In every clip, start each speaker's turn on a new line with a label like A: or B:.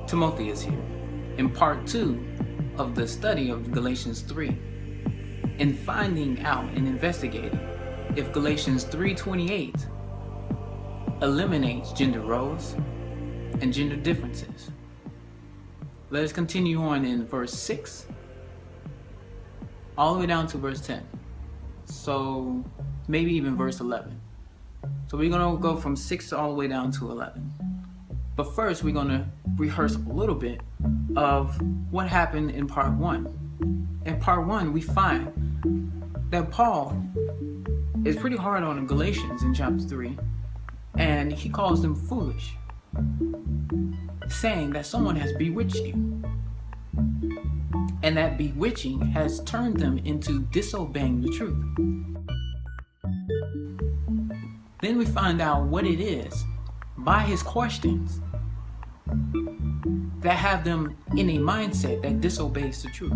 A: Timothy is here in part 2 of the study of Galatians 3 in finding out and investigating if Galatians 3:28 eliminates gender roles and gender differences. Let us continue on in verse 6 all the way down to verse 10. So maybe even verse 11. So we're going to go from 6 all the way down to 11. But first we're going to rehearse a little bit of what happened in part 1. In part 1 we find that Paul is pretty hard on the Galatians in chapter 3, and he calls them foolish, saying that someone has bewitched you, and that bewitching has turned them into disobeying the truth. Then we find out what it is by his questions that have them in a mindset that disobeys the truth.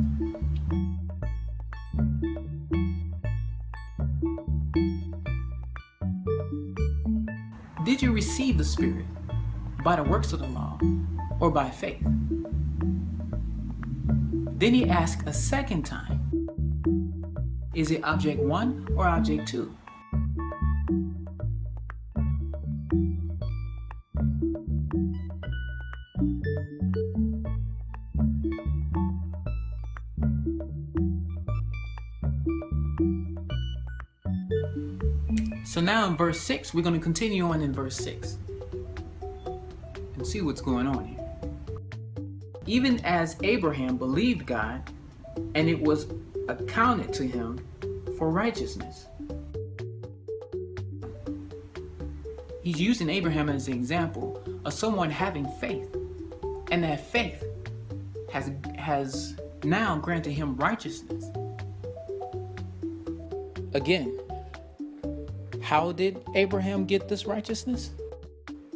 A: Did you receive the Spirit by the works of the law or by faith? Then he asks a second time, is it object 1 or object 2? So now in verse 6, we're going to continue on in verse 6 and see what's going on here. Even as Abraham believed God, and it was accounted to him for righteousness. He's using Abraham as an example of someone having faith, and that faith has now granted him righteousness. Again, how did Abraham get this righteousness?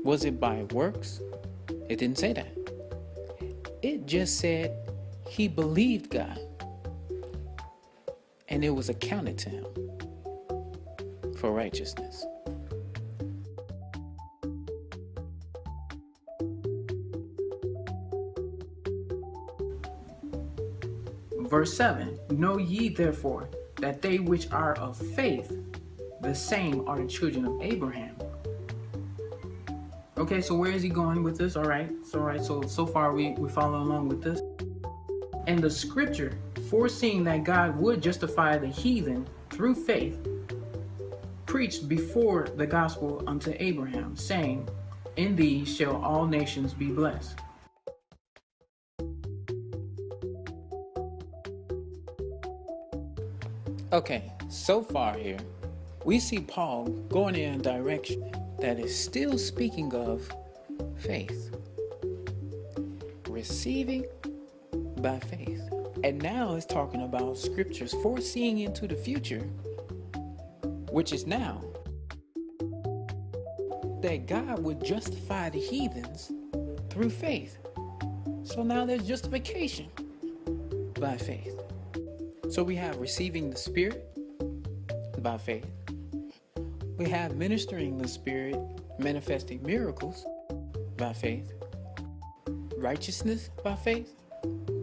A: Was it by works? It didn't say that. It just said he believed God, and it was accounted to him for righteousness. Verse 7, know ye therefore that they which are of faith, the same are the children of Abraham. Okay, so where is he going with this? All right, so far we follow along with this. And the scripture, foreseeing that God would justify the heathen through faith, preached before the gospel unto Abraham, saying, in thee shall all nations be blessed. Okay, so far here, we see Paul going in a direction that is still speaking of faith. Receiving by faith. And now it's talking about scriptures foreseeing into the future, which is now, that God would justify the heathens through faith. So now there's justification by faith. So we have receiving the Spirit by faith. We have ministering the Spirit, manifesting miracles by faith. Righteousness by faith.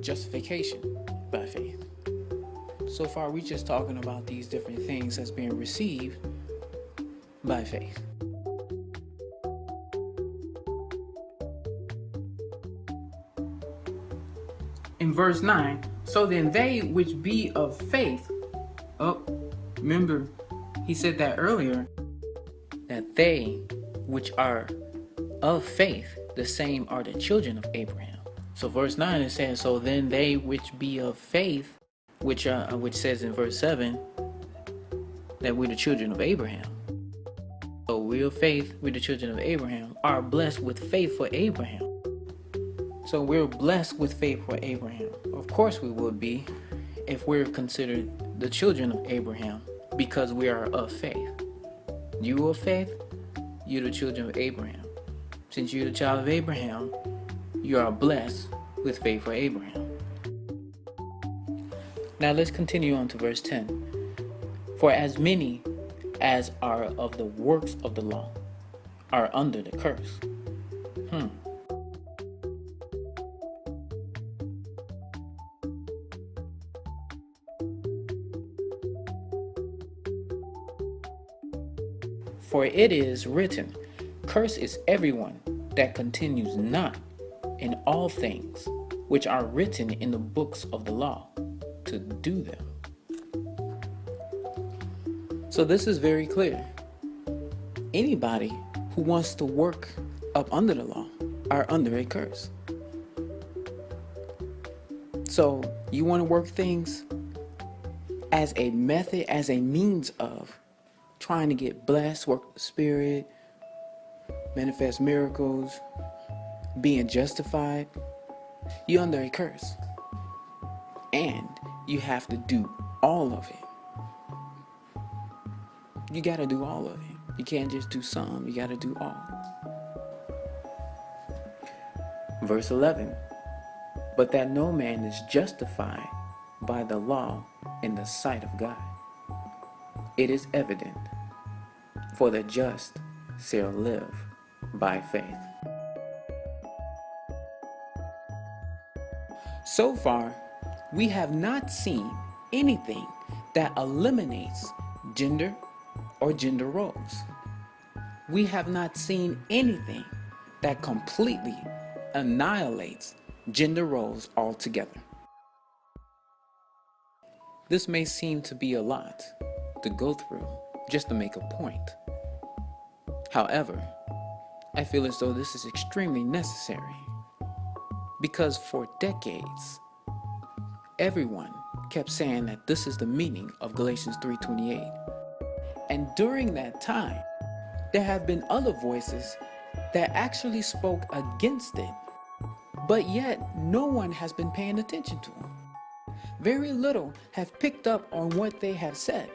A: Justification by faith. So far, we're just talking about these different things that's being received by faith. In verse 9, so then they which be of faith, remember he said that earlier, that they which are of faith, the same are the children of Abraham. So verse 9 it says, so then they which be of faith, which says in verse 7 that we're the children of Abraham. So we're of faith, we're the children of Abraham, are blessed with faith for Abraham. So we're blessed with faith for Abraham. Of course we would be if we're considered the children of Abraham, because we are of faith. You are of faith, you're the children of Abraham. Since you're the child of Abraham, you are blessed with faith for Abraham. Now let's continue on to verse 10. For as many as are of the works of the law are under the curse. For it is written, cursed is everyone that continues not in all things which are written in the books of the law, to do them. So this is very clear. Anybody who wants to work up under the law are under a curse. So you want to work things as a method, as a means of trying to get blessed, work the Spirit, manifest miracles, being justified, you're under a curse. And you have to do all of it. You got to do all of it. You can't just do some, you got to do all. Verse 11, but that no man is justified by the law in the sight of God. It is evident, for the just shall live by faith. So far, we have not seen anything that eliminates gender or gender roles. We have not seen anything that completely annihilates gender roles altogether. This may seem to be a lot to go through just to make a point. However, I feel as though this is extremely necessary, because for decades, everyone kept saying that this is the meaning of Galatians 3:28. And during that time, there have been other voices that actually spoke against it, but yet no one has been paying attention to them. Very little have picked up on what they have said.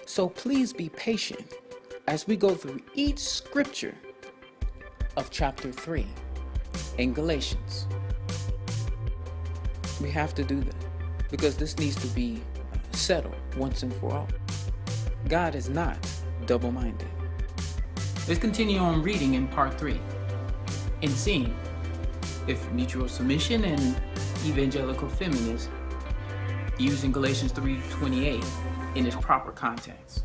A: So please be patient as we go through each scripture of chapter 3 in Galatians. We have to do that because this needs to be settled once and for all. God is not double-minded. Let's continue on reading in part 3 and seeing if mutual submission and evangelical feminists using Galatians 3:28 in its proper context.